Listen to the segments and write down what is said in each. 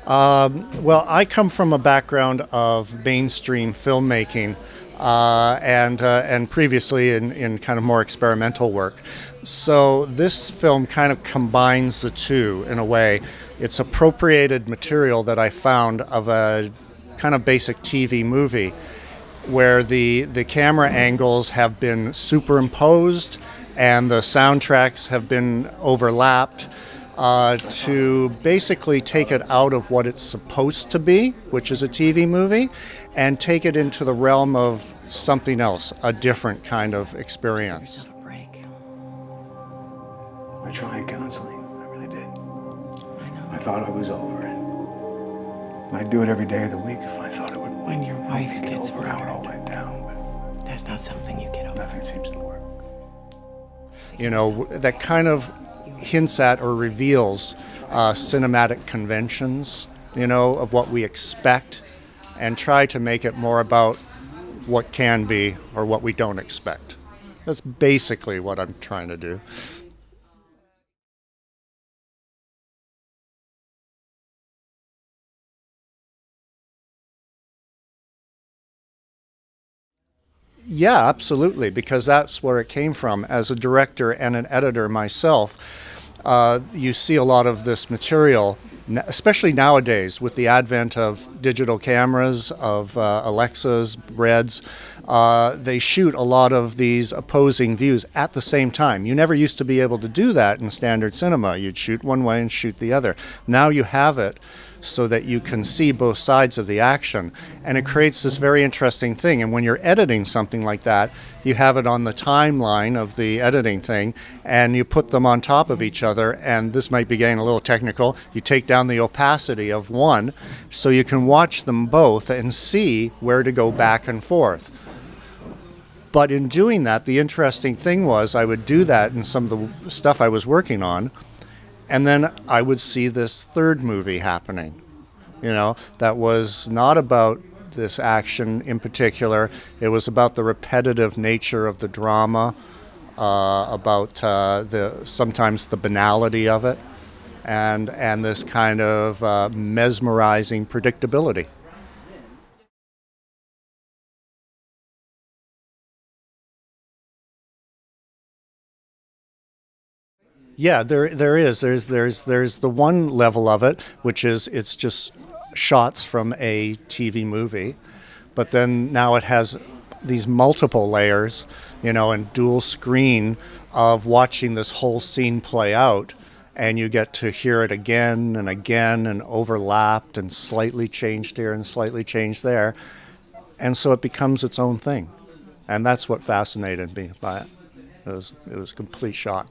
Well, I come from a background of mainstream filmmaking and previously in kind of more experimental work. So this film kind of combines the two in a way. It's appropriated material that I found of a kind of basic TV movie where the camera angles have been superimposed and the soundtracks have been overlapped to basically take it out of what it's supposed to be, which is a TV movie, and take it into the realm of something else, a different kind of experience. I tried counseling, I really did. I know. I thought I was over it. I'd do it every day of the week if I thought it would. When your wife help me gets get over how it all murdered, went down, that's not something you get but over. nothing seems to work. You know, that kind of hints at or reveals cinematic conventions, you know, of what we expect, and try to make it more about what can be or what we don't expect. That's basically what I'm trying to do. Yeah, absolutely, because that's where it came from. As a director and an editor myself, you see a lot of this material, especially nowadays with the advent of digital cameras, of Alexas, Reds. They shoot a lot of these opposing views at the same time. You never used to be able to do that in standard cinema. You'd shoot one way and shoot the other. Now you have it so that you can see both sides of the action, and it creates this very interesting thing. And when you're editing something like that, you have it on the timeline of the editing thing, and you put them on top of each other, and this might be getting a little technical. You take down the opacity of one so you can watch them both and see where to go back and forth. But in doing that, the interesting thing was I would do that in some of the stuff I was working on, and then I would see this third movie happening, you know, that was not about this action in particular. It was about the repetitive nature of the drama, about sometimes the banality of it, and this kind of mesmerizing predictability. Yeah, there is. There's the one level of it, which is it's just shots from a TV movie, but then now it has these multiple layers, you know, and dual screen of watching this whole scene play out, and you get to hear it again and again and overlapped and slightly changed here and slightly changed there, and so it becomes its own thing, and that's what fascinated me by it. It was a complete shock.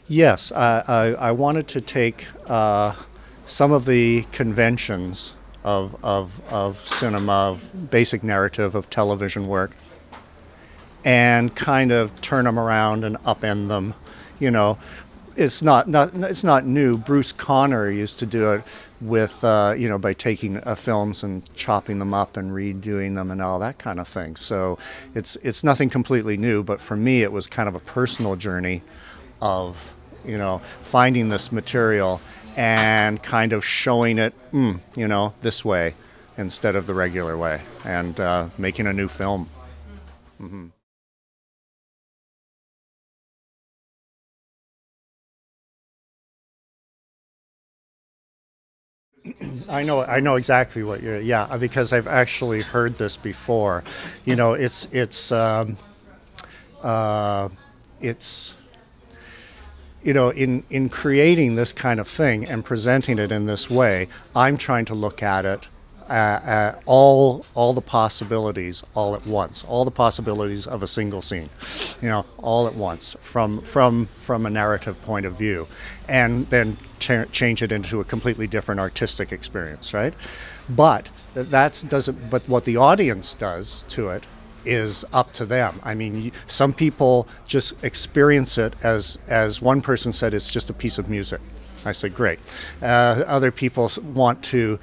Yes, I wanted to take some of the conventions of cinema, of basic narrative, of television work, and kind of turn them around and upend them. You know, it's not new. Bruce Conner used to do it with you know, by taking films and chopping them up and redoing them and all that kind of thing. So it's nothing completely new. But for me, it was kind of a personal journey of, you know, finding this material and kind of showing it, you know, this way instead of the regular way, and making a new film. Mm-hmm. I know exactly what you're. Yeah, because I've actually heard this before. You know, it's you know, in creating this kind of thing and presenting it in this way, I'm trying to look at it, all the possibilities all at once, all the possibilities of a single scene, you know, all at once from a narrative point of view, and then change it into a completely different artistic experience, right? But But what the audience does to it is up to them. I mean, some people just experience it as one person said, it's just a piece of music. I said, great. Other people want to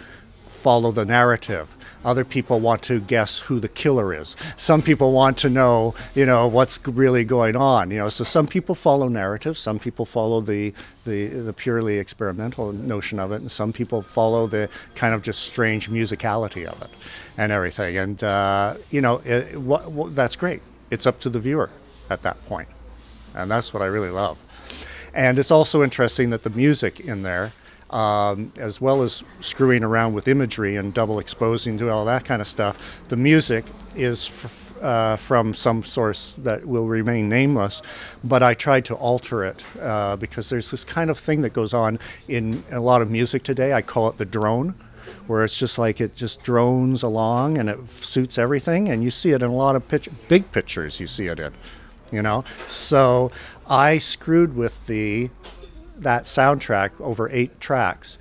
follow the narrative. Other people want to guess who the killer is. Some people want to know, what's really going on. So some people follow narrative, some people follow the purely experimental notion of it, and some people follow the kind of just strange musicality of it and everything. And that's great. It's up to the viewer at that point, and that's what I really love. And it's also interesting that the music in there, as well as screwing around with imagery and double exposing to all that kind of stuff, the music is from some source that will remain nameless, but I tried to alter it because there's this kind of thing that goes on in a lot of music today. I call it the drone, where it's just like it just drones along and it suits everything, and you see it in a lot of big pictures. You see it in, So I screwed with that soundtrack over 8 tracks.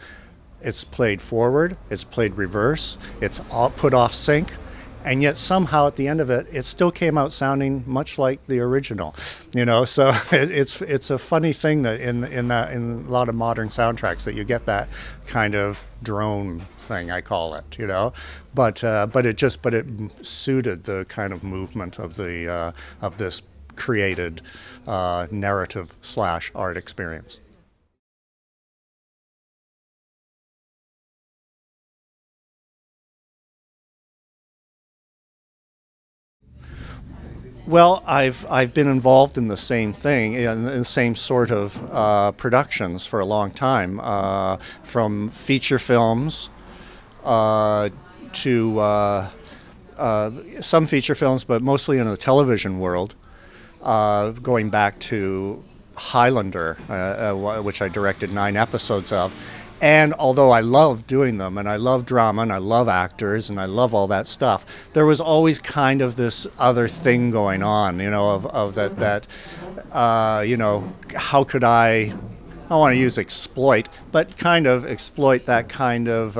It's played forward, it's played reverse, it's all put off sync, and yet somehow at the end of it, it still came out sounding much like the original. So it's a funny thing that in a lot of modern soundtracks that you get that kind of drone thing, I call it. But it suited the kind of movement of this created narrative/art experience. Well, I've been involved in the same thing, in the same sort of productions for a long time, from feature films to some feature films, but mostly in the television world, going back to Highlander, which I directed 9 episodes of. And although I love doing them, and I love drama, and I love actors, and I love all that stuff, there was always kind of this other thing going on, of that, how could I don't want to use exploit, but kind of exploit that kind of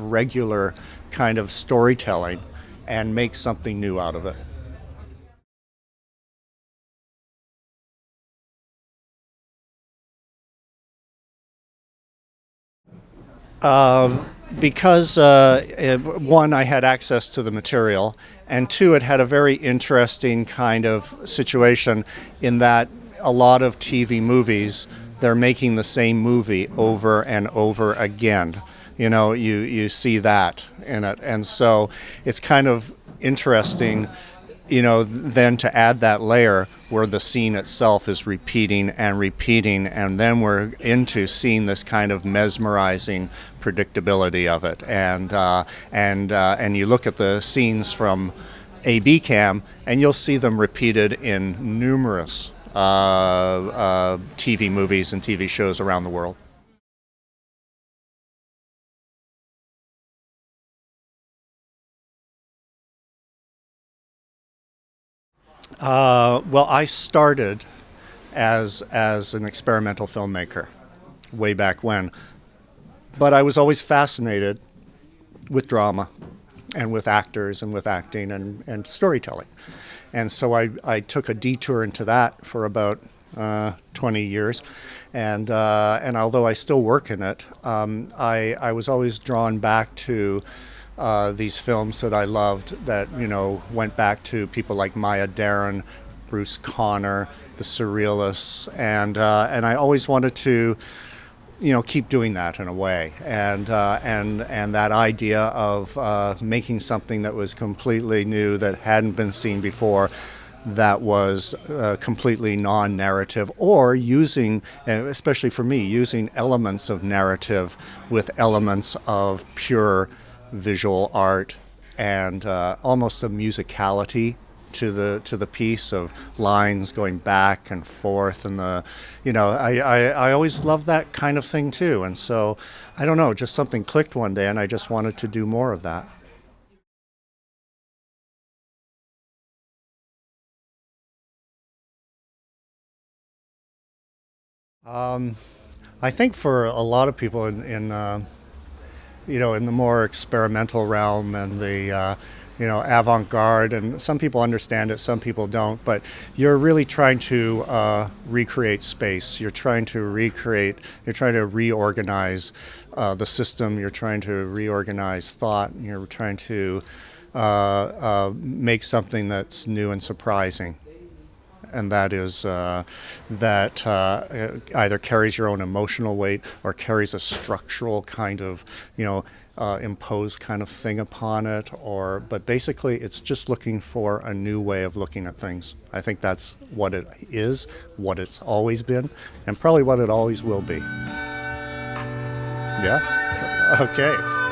regular kind of storytelling and make something new out of it. Because one, I had access to the material, and two, it had a very interesting kind of situation in that a lot of TV movies, they're making the same movie over and over again. You see that in it, and so it's kind of interesting, then to add that layer where the scene itself is repeating and repeating, and then we're into seeing this kind of mesmerizing predictability of it. And you look at the scenes from AVIFF, and you'll see them repeated in numerous TV movies and TV shows around the world. Well, I started as an experimental filmmaker way back when, but I was always fascinated with drama and with actors and with acting and storytelling. And so I took a detour into that for about 20 years. And although I still work in it, I was always drawn back to these films that I loved that, went back to people like Maya Deren, Bruce Conner, the Surrealists, and I always wanted to, keep doing that in a way, and that idea of making something that was completely new, that hadn't been seen before, that was completely non-narrative, or using, especially for me, using elements of narrative with elements of pure visual art and almost a musicality to the piece of lines going back and forth, and I always loved that kind of thing too, and so I don't know, just something clicked one day and I just wanted to do more of that. I think for a lot of people in the more experimental realm and avant-garde, and some people understand it, some people don't, but you're really trying to recreate space. You're trying to reorganize the system. You're trying to reorganize thought. You're trying to make something that's new and surprising. And that is that either carries your own emotional weight or carries a structural kind of, imposed kind of thing upon it. But basically, it's just looking for a new way of looking at things. I think that's what it is, what it's always been, and probably what it always will be. Yeah? Okay.